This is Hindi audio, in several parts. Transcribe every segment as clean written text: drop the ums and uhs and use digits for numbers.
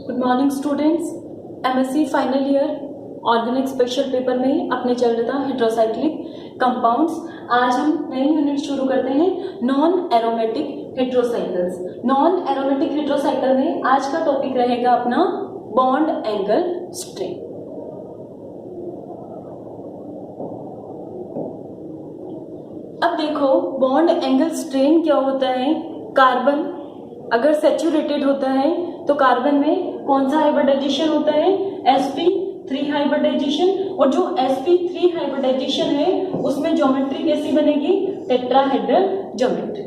Good morning students. MSc final year organic special paper में अपने चल रहा था हेट्रोसाइक्लिक कंपाउंड्स। आज हम नई यूनिट शुरू करते हैं नॉन एरोमेटिक हेट्रोसाइकल्स। नॉन एरोमेटिक हेट्रोसाइकल में आज का टॉपिक रहेगा अपना बॉन्ड एंगल स्ट्रेन। अब देखो बॉन्ड एंगल स्ट्रेन क्या होता है। कार्बन अगर सैचुरेटेड होता है तो कार्बन में कौन सा हाइब्रिडाइजेशन होता है, sp3 हाइब्रिडाइजेशन। और जो sp3 हाइब्रिडाइजेशन है उसमें ज्योमेट्री कैसी बनेगी, टेट्राहेड्रल ज्योमेट्री।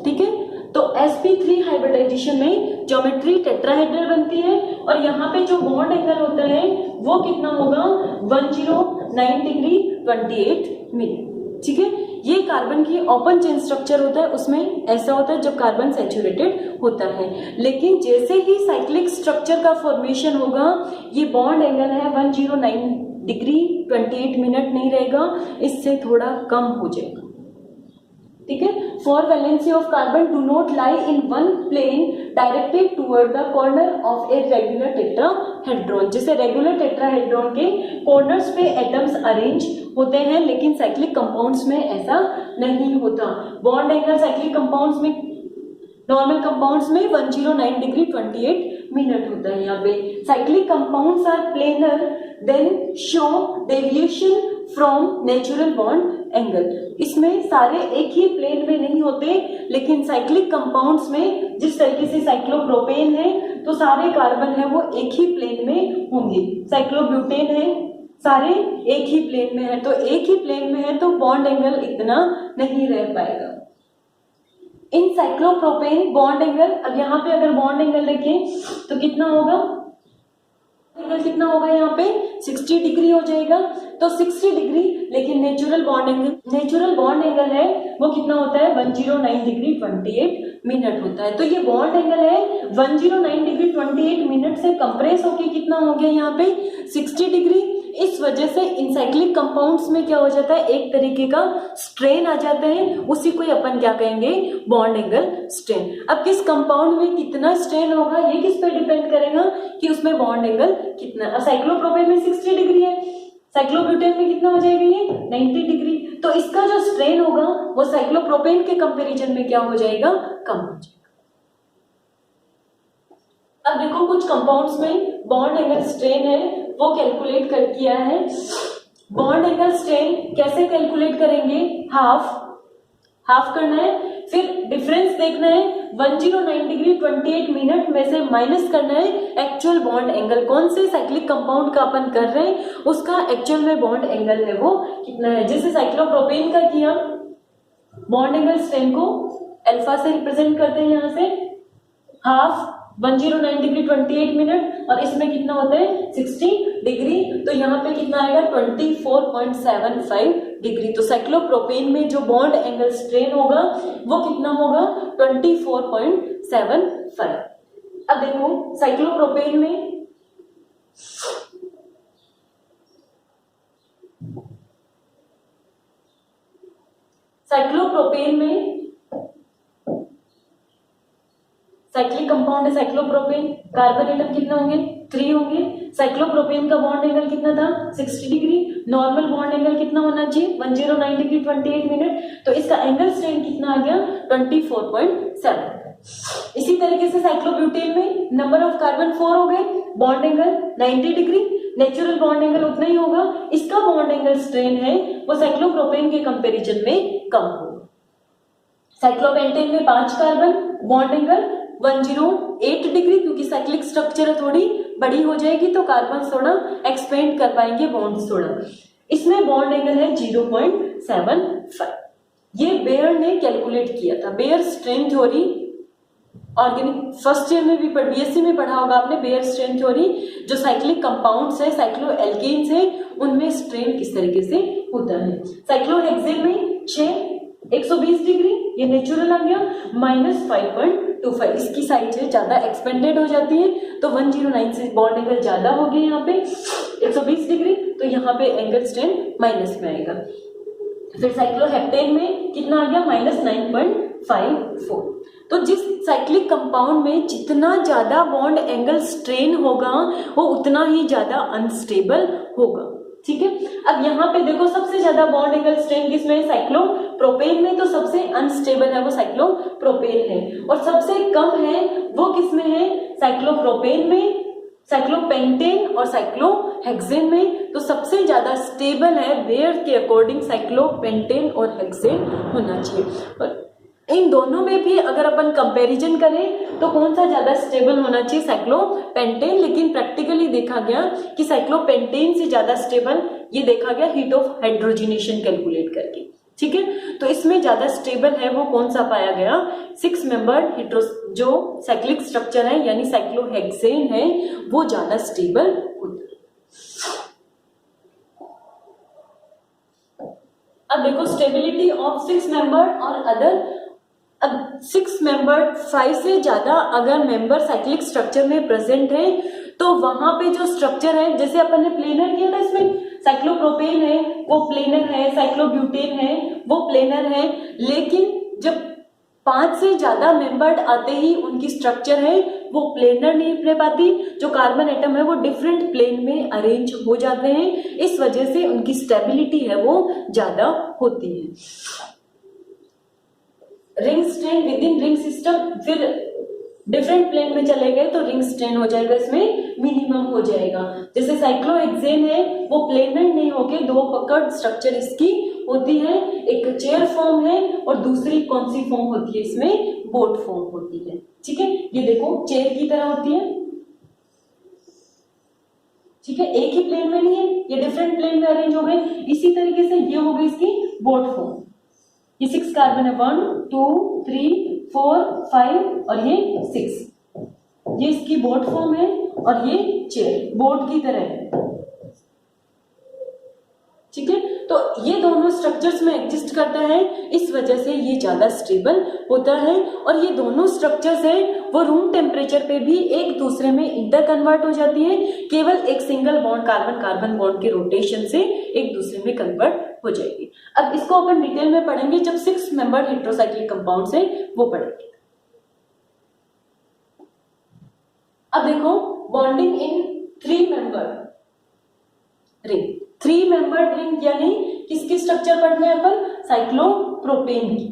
ठीक है, तो sp3 हाइब्रिडाइजेशन में ज्योमेट्री टेट्राहेड्रल बनती है और यहाँ पे जो बॉन्ड एंगल होता है वो कितना होगा, 109 डिग्री 28 मिनट। ठीक है, ये कार्बन की ओपन चेन स्ट्रक्चर होता है, उसमें ऐसा होता है जब कार्बन सैचुरेटेड होता है। लेकिन जैसे ही साइक्लिक स्ट्रक्चर का फॉर्मेशन होगा ये बॉन्ड एंगल है 109 डिग्री 28 मिनट नहीं रहेगा, इससे थोड़ा कम हो जाएगा। ठीक है, for valency of carbon do not lie in one plane directed toward the corner of a regular tetrahedron. जैसे रेगुलर टेट्राहेड्रॉन के कॉर्नर्स पे एटम्स अरेंज होते हैं, लेकिन साइक्लिक कंपाउंड्स में ऐसा नहीं होता। बॉन्ड एंगल साइक्लिक कंपाउंड्स में, नॉर्मल कंपाउंड्स में 109 डिग्री 28 मिनट होता है। यहाँ पे cyclic compounds are planar then show deviation from natural bond angle. इसमें सारे एक ही प्लेन में नहीं होते, लेकिन साइक्लिक कंपाउंड्स में जिस तरीके से साइक्लोप्रोपेन है तो सारे कार्बन है वो एक ही प्लेन में होंगे। साइक्लोब्यूटेन है, सारे एक ही प्लेन में है, तो एक ही प्लेन में है तो बॉन्ड एंगल इतना नहीं रह पाएगा। इन साइक्लोप्रोपेन बॉन्ड एंगल, अब यहाँ पे अगर बॉन्ड एंगल देखें तो कितना होगा, एंगल कितना होगा यहाँ पे 60 डिग्री हो जाएगा। तो 60 डिग्री, लेकिन नेचुरल बॉन्ड एंगल है वो कितना होता है 109 डिग्री 28 मिनट होता है। तो ये बॉन्ड एंगल है 109 डिग्री 28 मिनट से कंप्रेस होके कितना हो गया यहाँ पे 60 डिग्री। इस वजह से इनसाइक्लिक कंपाउंड्स में क्या हो जाता है, एक तरीके का स्ट्रेन आ जाता है, उसी को अपन क्या कहेंगे, बॉन्ड एंगल स्ट्रेन। अब किस कंपाउंड में कितना स्ट्रेन होगा ये किस पे डिपेंड करेगा कि उसमें बॉन्ड एंगल कितना। साइक्लोप्रोपेन में 60 डिग्री है, साइक्लोब्यूटेन में कितना हो जाएगा ये 90 डिग्री। तो इसका जो स्ट्रेन होगा वो साइक्लोप्रोपेन के कंपेरिजन में क्या हो जाएगा, कम हो जाएगा। अब देखो कुछ कंपाउंड्स में बॉन्ड एंगल स्ट्रेन है वो कैलकुलेट कर किया है। बॉन्ड एंगल स्ट्रेन कैसे कैलकुलेट करेंगे, हाफ करना है, फिर डिफरेंस देखना है 109 डिग्री 28 मिनट में से माइनस करना है एक्चुअल बॉन्ड एंगल। कौन से साइक्लिक कंपाउंड का अपन कर रहे हैं उसका एक्चुअल में बॉन्ड एंगल है वो कितना है। जैसे साइक्लोप्रोपेन का किया, बॉन्ड एंगल स्ट्रेन को अल्फा से रिप्रेजेंट करते हैं, यहाँ से हाफ 109 डिग्री 28 मिनट और इसमें कितना होता है 60 डिग्री, तो यहाँ पे कितना आएगा 24.75 डिग्री। तो साइक्लोप्रोपेन में जो बॉन्ड एंगल स्ट्रेन होगा वो कितना होगा 24.75। अब देखो साइक्लोप्रोपेन में साइक्लिक कंपाउंड है साइक्लोप्रोपेन, कार्बन एटम कितना होंगे 3 होंगे। साइक्लोप्रोपेन का बॉन्ड एंगल कितना था 60 डिग्री, नॉर्मल बॉन्ड एंगल कितना होना चाहिए 109 डिग्री 28 मिनट, तो इसका एंगल स्ट्रेन कितना आ गया 24.7। इसी तरीके से साइक्लोब्यूटेन में नंबर ऑफ कार्बन 4 हो गए, bond angle 90 degree, natural bond angle उतना ही होगा, इसका बॉन्ड एंगल स्ट्रेन है वो साइक्लोप्रोपेन के कंपेरिजन में कम होगा। साइक्लोपेंटेन में 5 कार्बन, बॉन्ड एंगल 108 डिग्री, क्योंकि साइक्लिक स्ट्रक्चर थोड़ी बड़ी हो जाएगी तो कार्बन थोड़ा एक्सपेंड कर पाएंगे बॉन्ड्स थोड़ा। इसमें बॉन्ड एंगल है 0.75। ये बेयर ने कैलकुलेट किया था। Baeyer strain theory organic first year में भी बीएससी में पढ़ा होगा आपने। बेयर स्ट्रेन थ्योरी जो साइक्लिक कंपाउंड्स है, साइक्लो एल्केन्स है, उनमें स्ट्रेन किस तरीके से होता है। साइक्लोहेक्सेन में 120 डिग्री, ये नेचुरल आ गया, -5.25। इसकी साइड है ज्यादा एक्सपेंडेड हो जाती है तो 109 से बॉन्ड एंगल ज्यादा हो गया यहाँ पे 120 डिग्री, तो यहाँ पे एंगल स्ट्रेन माइनस में आएगा। फिर साइक्लोहेप्टेन में कितना आ गया -9.5 5 4। तो जिस साइक्लिक कंपाउंड में जितना ज्यादा बॉन्ड एंगल स्ट्रेन होगा वो उतना ही ज्यादा अनस्टेबल होगा। ठीक है, अब यहाँ पे देखो सबसे ज्यादा बॉन्ड एंगल स्ट्रेन किसमें है? साइक्लोप्रोपेन में। तो सबसे अनस्टेबल है वो साइक्लोप्रोपेन है, और सबसे कम है वो किसमें है? साइक्लोप्रोपेन में, साइक्लोपेंटेन और साइक्लोहेक्सेन में। तो सबसे ज्यादा स्टेबल है वेयर के अकॉर्डिंग साइक्लोपेंटेन और हेक्सेन होना चाहिए। और इन दोनों में भी अगर अपन कंपैरिजन करें तो कौन सा ज्यादा स्टेबल होना चाहिए? साइक्लोपेंटेन। लेकिन प्रैक्टिकली देखा गया कि साइक्लोपेंटेन से ज्यादा स्टेबल ये देखा गया हीट ऑफ हाइड्रोजनेशन कैलकुलेट करके। ठीक है, तो इसमें ज्यादा स्टेबल है वो कौन सा पाया गया? 6 मेंबर्ड हेट्रो जो साइक्लिक स्ट्रक्चर है यानी साइक्लोहेक्सेन है वो ज्यादा स्टेबल होता है। अब देखो स्टेबिलिटी ऑफ 6 मेंबर्ड और अदर। अब 6 मेंबर्ड 5 से ज्यादा अगर मेंबर साइक्लिक स्ट्रक्चर में प्रेजेंट है तो वहां पे जो स्ट्रक्चर है, जैसे अपन ने प्लेनर किया था, इसमें साइक्लोप्रोपेन है वो प्लेनर है, साइक्लोब्यूटेन है वो प्लेनर है। लेकिन जब 5 से ज्यादा मेंबर्ड आते ही उनकी स्ट्रक्चर है वो प्लेनर नहीं रह पाती, जो कार्बन एटम है वो डिफरेंट प्लेन में अरेंज हो जाते हैं। इस वजह से उनकी स्टेबिलिटी है वो ज्यादा होती है। Ring strain with in ring system, फिर डिफरेंट प्लेन में चले गए तो रिंग स्ट्रेन हो जाएगा, इसमें मिनिमम हो जाएगा। जैसे साइक्लोहेक्सेन है वो प्लेनर नहीं होके दो पकड़ स्ट्रक्चर इसकी होती है, एक चेयर फॉर्म है और दूसरी कौन सी फॉर्म होती है? इसमें बोट फॉर्म होती है। ठीक है, ये देखो चेयर की तरह होती है। ठीक है, एक ही प्लेन में नहीं है, ये डिफरेंट प्लेन में अरेंज हो गए। इसी तरीके से ये हो गई इसकी बोट फॉर्म। ये 6 कार्बन है, 1 2 3 4 5 और ये 6। ये इसकी बोट फॉर्म है और ये चेयर बोट की तरह है। ठीक है, तो ये दोनों स्ट्रक्चर्स में एग्जिस्ट करता है, इस वजह से ये ज्यादा स्टेबल होता है। और ये दोनों स्ट्रक्चर्स है वो रूम टेम्परेचर पे भी एक दूसरे में इंटर कन्वर्ट हो जाती है, केवल एक single bond carbon carbon bond के रोटेशन से एक दूसरे में कन्वर्ट हो जाएगी। अब इसको अपन डिटेल में पढ़ेंगे जब 6 मेंबर्ड हेट्रोसाइक्लिक कंपाउंड है वो पढ़ेंगे। अब देखो bonding in 3 membered ring. 3 membered ring यानी किसकी स्ट्रक्चर पढ़ने हैं अपन? साइक्लोप्रोपेन की।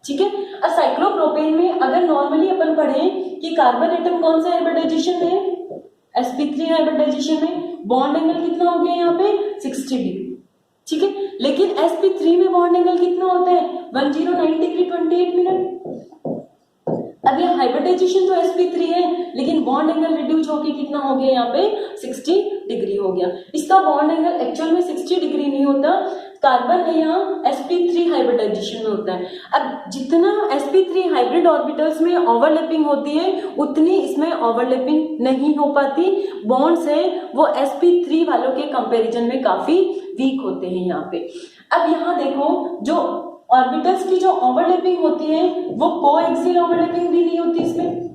ठीक है, अब साइक्लोप्रोपेन में अगर नॉर्मली अपन पढ़े कि कार्बन एटम कौन सा हाइब्रिडाइजेशन में है? sp3 हाइब्रिडाइजेशन में। बॉन्ड एंगल कितना हो गया यहाँ पे? 60 डिग्री। ठीक है, लेकिन sp3 में बॉन्ड एंगल कितना होता है? 1090 डिग्री 28 मिनट। अब ये हाइब्रिडाइजेशन तो sp3 है लेकिन बॉन्ड एंगल रिड्यूस होके कितना हो गया यहाँ पे? 60 डिग्री हो गया। इसका बॉन्ड एंगल एक्चुअल में 60 डिग्री नहीं होता, कार्बन है यहाँ sp3 हाइब्रिडाइजेशन में होता है। अब जितना sp3 हाइब्रिड ऑर्बिटल्स में ओवरलैपिंग होती है उतनी इसमें ओवरलैपिंग नहीं हो पाती। बॉन्ड्स है वो sp3 वालों के कंपैरिजन में काफी वीक होते हैं यहाँ पे। अब यहाँ देखो जो ऑर्बिटल्स की जो ओवरलैपिंग होती है वो कोएक्सियल ओवरलैपिंग भी नहीं होती इसमें।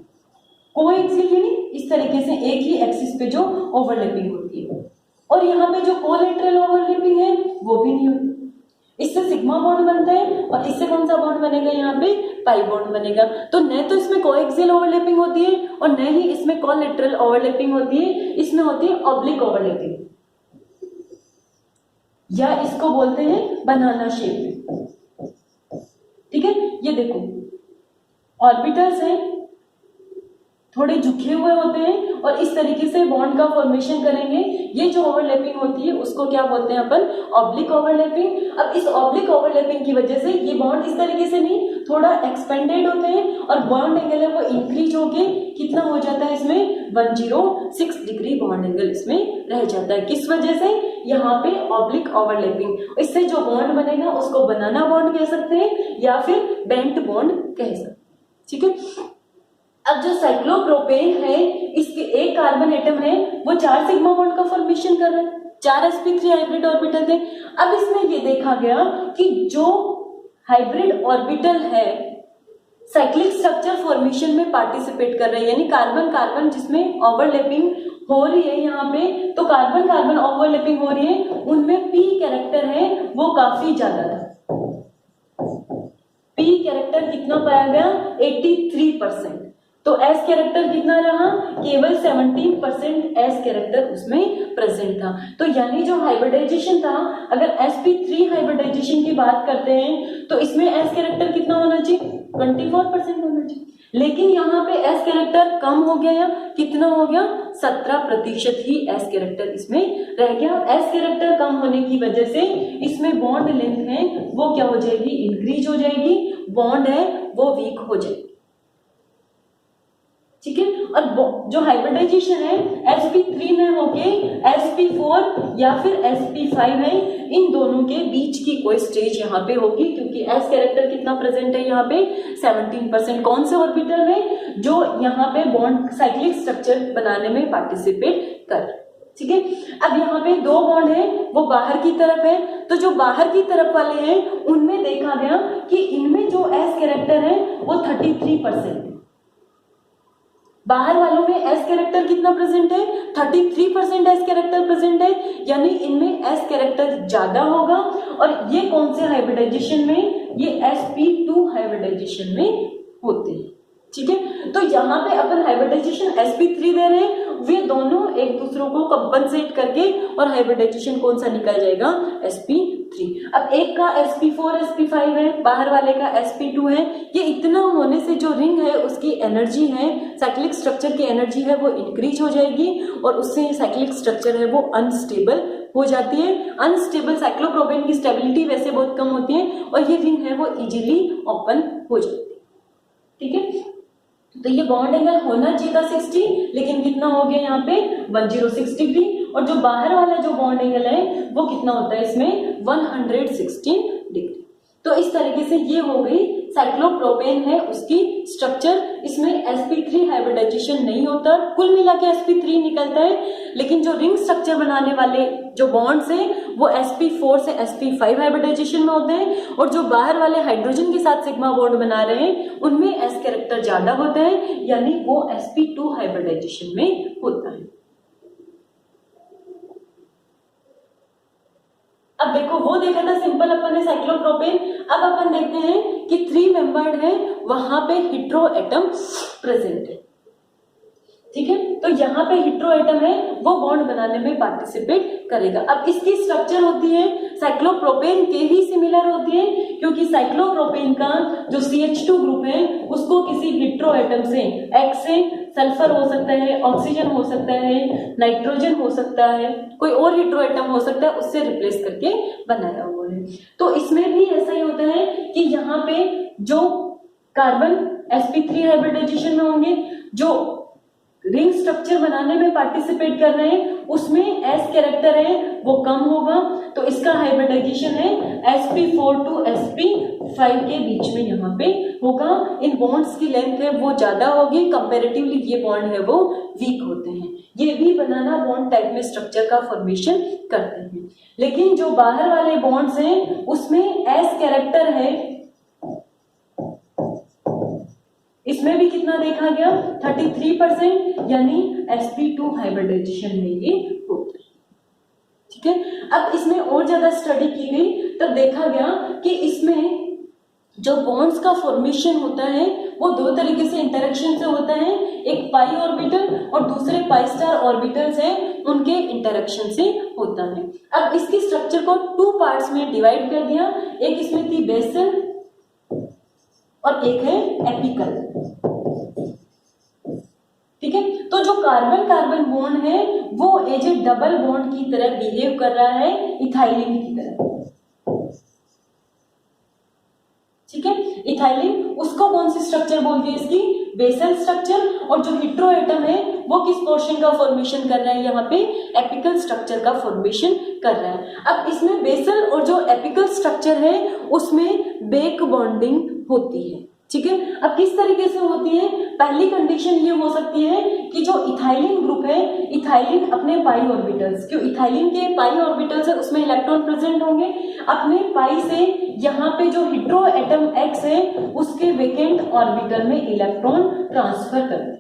कोएक्सियल यानी इस तरीके से एक ही एक्सिस पे जो ओवरलैपिंग होती है, और यहाँ पे जो कोलैटरल ओवरलैपिंग है वो भी नहीं होती। इससे सिग्मा बॉन्ड बनता है और इससे कौन सा बॉन्ड बनेगा? यहाँ पे पाई बॉन्ड बनेगा। तो न तो इसमें कोएक्सियल ओवरलैपिंग होती है और न ही इसमें कोलैटरल ओवरलैपिंग होती है, इसमें होती है ऑब्लिक ओवरलैपिंग, या इसको बोलते हैं बनाना शेप। ठीक है, ये देखो ऑर्बिटल्स हैं थोड़े झुके हुए होते हैं और इस तरीके से बॉन्ड का फॉर्मेशन करेंगे। ये जो ओवरलैपिंग होती है उसको क्या बोलते हैं अपन? Oblique overlapping. अब इस ऑब्लिक ओवरलैपिंग की वजह से ये बॉन्ड इस तरीके से नहीं, थोड़ा एक्सपेंडेड होते हैं और बॉन्ड एंगल है वो इंक्रीज होके कितना हो जाता है इसमें? 106 डिग्री बॉन्ड एंगल इसमें रह जाता है। किस वजह से? यहाँ पे ऑब्लिक ओवरलैपिंग। इससे जो बॉन्ड बनेगा उसको बनाना बॉन्ड कह सकते हैं या फिर बेंट बॉन्ड कह सकते हैं। ठीक है, अब जो साइक्लोप्रोपेन है इसके एक कार्बन एटम है वो 4 सिग्मा बॉन्ड का फॉर्मेशन कर रहा है, 4 sp3 हाइब्रिड ऑर्बिटल थे। अब इसमें ये देखा गया कि जो हाइब्रिड ऑर्बिटल है साइक्लिक स्ट्रक्चर फॉर्मेशन में पार्टिसिपेट कर रहे हैं, यानी कार्बन कार्बन जिसमें ओवरलैपिंग हो रही है यहाँ पे, तो कार्बन कार्बन ओवरलैपिंग हो रही है, उनमें p कैरेक्टर है वो काफी ज्यादा था। P कैरेक्टर कितना पाया गया? 83%। तो S कैरेक्टर कितना रहा? केवल 17% S कैरेक्टर उसमें प्रेजेंट था। तो यानी जो हाइब्रिडाइजेशन था, अगर sp3 हाइब्रिडाइजेशन की बात करते हैं तो इसमें S कैरेक्टर कितना होना चाहिए? 24% होना चाहिए। लेकिन यहाँ पे S कैरेक्टर कम हो गया, या कितना हो गया? 17% ही S कैरेक्टर इसमें रह गया। S कैरेक्टर कम होने की वजह से इसमें बॉन्ड लेंथ है वो क्या हो जाएगी? इंक्रीज हो जाएगी, बॉन्ड है वो वीक हो जाएगी। ठीक है। और जो हाइब्रिडाइजेशन है sp3 में होके sp4 या फिर sp5 है, इन दोनों के बीच की कोई स्टेज यहाँ पे होगी, क्योंकि s कैरेक्टर कितना प्रेजेंट है यहाँ पे? 17%। कौन से ऑर्बिटल में? जो यहाँ पे बॉन्ड साइक्लिक स्ट्रक्चर बनाने में पार्टिसिपेट कर। ठीक है। अब यहाँ पे दो बॉन्ड है वो बाहर की तरफ है, तो जो बाहर की तरफ वाले हैं उनमें देखा गया कि इनमें जो s कैरेक्टर है वो 33%। बाहर वालों में S कैरेक्टर कितना प्रेजेंट है? 33% S कैरेक्टर प्रेजेंट है, यानी इनमें S कैरेक्टर ज्यादा होगा। और ये कौन से हाइब्रिडाइजेशन में? ये sp2 हाइब्रिडाइजेशन में होते हैं। ठीक है। तो यहाँ पे अपन हाइब्रिडाइजेशन sp3 दे रहे हैं, वे दोनों एक दूसरों को कंपनसेट करके, और हाइब्रिडाइजेशन कौन सा निकल जाएगा? sp3। अब एक का sp4 sp5 है, बाहर वाले का sp2 है। ये इतना होने से जो रिंग है उसकी एनर्जी है, साइक्लिक स्ट्रक्चर की एनर्जी है वो इंक्रीज हो जाएगी, और उससे साइक्लिक स्ट्रक्चर है वो अनस्टेबल हो जाती है। अनस्टेबल साइक्लोप्रोपेन की स्टेबिलिटी वैसे बहुत कम होती है, और ये रिंग है वो इजीली ओपन हो जाती है। ठीक है। तो ये बॉन्ड एंगल होना चाहिए था 60, लेकिन कितना हो गया यहाँ पे? 106 डिग्री। और जो बाहर वाला जो बॉन्ड एंगल है वो कितना होता है इसमें? 116 डिग्री। तो इस तरीके से ये हो गई साइक्लोप्रोपेन है उसकी स्ट्रक्चर। इसमें sp3 हाइब्रिडाइजेशन नहीं होता, कुल मिला के sp3 निकलता है, लेकिन जो रिंग स्ट्रक्चर बनाने वाले जो बॉन्ड्स हैं वो sp4 से sp5 हाइब्रिडाइजेशन में होते हैं, और जो बाहर वाले हाइड्रोजन के साथ सिग्मा बॉन्ड बना रहे हैं उनमें S कैरेक्टर ज्यादा होता है, यानी वो sp2 हाइब्रिडाइजेशन में होता है। अब देखो, वो देखा था सिंपल अपन ने साइक्लोप्रोपेन। अब अपन देखते हैं कि 3 मेंबर्ड है, वहां पे हेटेरो एटम प्रेजेंट है। ठीक है। तो यहाँ पे हेटेरो एटम है वो बॉन्ड बनाने में पार्टिसिपेट करेगा। अब इसकी स्ट्रक्चर होती है साइक्लोप्रोपेन के ही सिमिलर होती है, क्योंकि साइक्लोप्रोपेन का जो CH2 ग्रुप है उसको किसी हेटेरो एटम से, X से सल्फर हो सकता है, ऑक्सीजन हो सकता है, नाइट्रोजन हो सकता है, कोई और हेटेरो एटम हो सकता है, उससे रिप्लेस करके बनाया हुआ है। तो इसमें भी ऐसा ही होता है कि यहाँ पे जो कार्बन sp3 हाइब्रिडाइजेशन में होंगे, जो रिंग स्ट्रक्चर बनाने में पार्टिसिपेट कर रहे हैं उसमें S कैरेक्टर है वो कम होगा, तो इसका हाइब्रिडाइजेशन है sp4 टू sp5 के बीच में यहाँ पे होगा। इन बॉन्ड्स की लेंथ है वो ज्यादा होगी, कंपैरेटिवली ये बॉन्ड है वो वीक होते हैं। ये भी बनाना बॉन्ड टाइप में स्ट्रक्चर का फॉर्मेशन करते हैं। लेकिन जो बाहर वाले बॉन्ड्स हैं उसमें S कैरेक्टर है, इसमें भी कितना देखा गया? 33%, यानी sp2 हाइब्रिडाइजेशन में ये होता है। ठीक है। अब इसमें और ज्यादा स्टडी की गई तब देखा गया कि इसमें जो बॉन्ड्स का फॉर्मेशन होता है वो दो तरीके से इंटरेक्शन से होता है, एक पाई ऑर्बिटल और दूसरे पाई स्टार ऑर्बिटल्स हैं उनके इंटरेक्शन से होता है। अब इसकी स्ट्रक्चर को 2 पार्ट्स में डिवाइड कर दिया, एक इसमें थी बेसल और एक है एपिकल। ठीक है। तो जो कार्बन कार्बन बॉन्ड है वो एज ए डबल बॉन्ड की तरह बिहेव कर रहा है, इथाइलिन की तरह। ठीक है। इथाइलिन, उसको कौन सी स्ट्रक्चर बोलती है? इसकी बेसल स्ट्रक्चर। और जो हेटेरो एटम है वो किस पोर्शन का फॉर्मेशन कर रहा है? यहाँ पे एपिकल स्ट्रक्चर का फॉर्मेशन कर रहा है। अब इसमें बेसल और जो एपिकल स्ट्रक्चर है उसमें बेक बॉन्डिंग होती है। ठीक है। अब किस तरीके से होती है? पहली कंडीशन ये हो सकती है कि जो इथाइलिन ग्रुप है, इथाइलिन अपने पाई ऑर्बिटल्स, क्यों इथाइलिन के पाई ऑर्बिटल्स है उसमें इलेक्ट्रॉन प्रेजेंट होंगे, अपने पाई से यहाँ पे जो हेटेरो एटम X है उसके वेकेंट ऑर्बिटल में इलेक्ट्रॉन ट्रांसफर कर।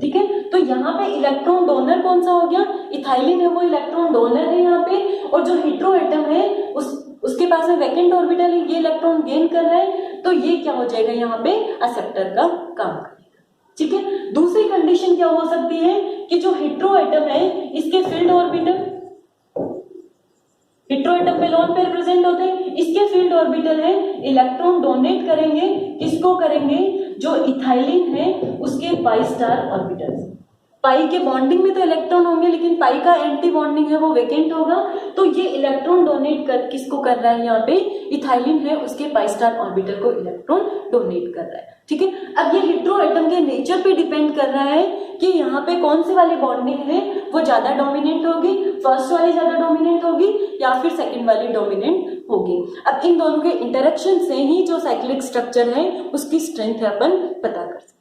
ठीक है। तो यहाँ पे इलेक्ट्रॉन डोनर कौन सा हो गया? इथाइलिन है वो इलेक्ट्रॉन डोनर है यहाँ पे, और जो हेटेरो एटम है उसके पास में वैकेंट ऑर्बिटल है, ये इलेक्ट्रॉन गेन कर रहा है, तो ये क्या हो जाएगा यहाँ पे एक्सेप्टर का काम करेगा। ठीक है, दूसरी कंडीशन क्या हो सकती है कि जो हेटेरो एटम है इसके फील्ड ऑर्बिटल, हेटेरो एटम पे लोन पेयर प्रेजेंट होते हैं, इसके फील्ड ऑर्बिटल है, इलेक्ट्रॉन डोनेट करेंगे, किसको करेंगे, जो इथाइलिन है उसके पाई स्टार ऑर्बिटल। पाई के बॉन्डिंग में तो इलेक्ट्रॉन होंगे लेकिन पाई का एंटी बॉन्डिंग है वो वेकेंट होगा, तो ये इलेक्ट्रॉन डोनेट कर किसको कर रहा है, यहाँ पे इथाइलिन है उसके पाई स्टार ऑर्बिटल को इलेक्ट्रॉन डोनेट कर रहा है। ठीक है, अब ये हेटेरो एटम के नेचर पे डिपेंड कर रहा है कि यहाँ पे कौन से वाली बॉन्डिंग है वो ज्यादा डोमिनेंट होगी, फर्स्ट वाली ज्यादा डोमिनेंट होगी या फिर सेकंड वाली डोमिनेंट होगी। अब इन दोनों के इंटरेक्शन से ही जो साइक्लिक स्ट्रक्चर है उसकी स्ट्रेंथ है अपन पता कर सकते हैं।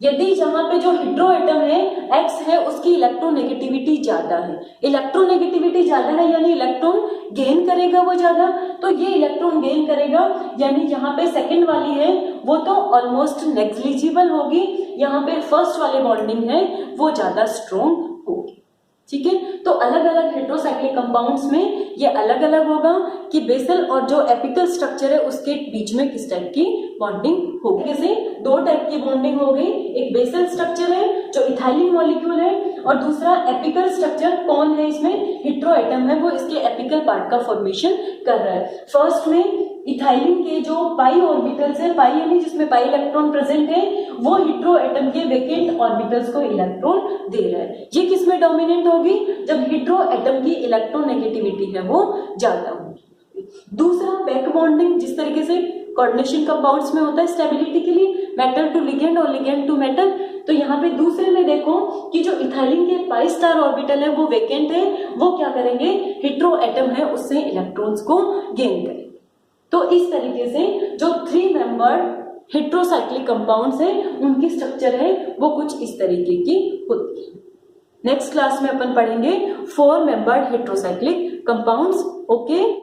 यदि जहां पे जो हेटेरो एटम है X है उसकी इलेक्ट्रोनेगेटिविटी ज्यादा है, इलेक्ट्रोनेगेटिविटी ज्यादा है यानी इलेक्ट्रॉन गेन करेगा वो ज्यादा, तो ये इलेक्ट्रॉन गेन करेगा यानी यहाँ पे सेकंड वाली है वो तो ऑलमोस्ट नेग्लिजिबल होगी, यहाँ पे फर्स्ट वाली बॉन्डिंग है वो ज्यादा स्ट्रॉन्ग होगी। ठीक है, तो अलग अलग हेटेरोसाइक्लिक कंपाउंड्स में ये अलग अलग होगा कि बेसल और जो एपिकल स्ट्रक्चर है उसके बीच में किस टाइप की बॉन्डिंग होगी। जैसे दो टाइप की बॉन्डिंग हो गई, एक बेसल स्ट्रक्चर है जो इथाइलिन मॉलिक्यूल है और दूसरा एपिकल स्ट्रक्चर कौन है, इसमें हेटेरो एटम है वो इसके एपिकल पार्ट का फॉर्मेशन कर रहा है। फर्स्ट में इथाइलिन के जो पाई ऑर्बिटल्स है, पाई यानी जिसमें पाई इलेक्ट्रॉन प्रेजेंट है, वो हेटेरो एटम के वेकेंट ऑर्बिटल्स को इलेक्ट्रॉन दे रहा है। ये किस में डोमिनेंट होगी, जब हेटेरो एटम की इलेक्ट्रोनेगेटिविटी है वो ज्यादा होगी। दूसरा बैक बॉन्डिंग, जिस तरीके से कोऑर्डिनेशन कंपाउंड्स में होता है स्टेबिलिटी के लिए, मेटल टू लिगेंड और लिगेंड टू मेटल, तो यहाँ पे दूसरे में देखो कि जो इथाइलिन के पाई स्टार ऑर्बिटल है वो वेकेंट है, वो क्या करेंगे, हेटेरो एटम है उससे इलेक्ट्रॉन्स को गेन करेंगे। तो इस तरीके से जो 3 मेंबर्ड हेटेरोसाइक्लिक कंपाउंड्स है उनकी स्ट्रक्चर है वो कुछ इस तरीके की होती है। नेक्स्ट क्लास में अपन पढ़ेंगे 4 मेंबर्ड हेटेरोसाइक्लिक कंपाउंड्स। ओके।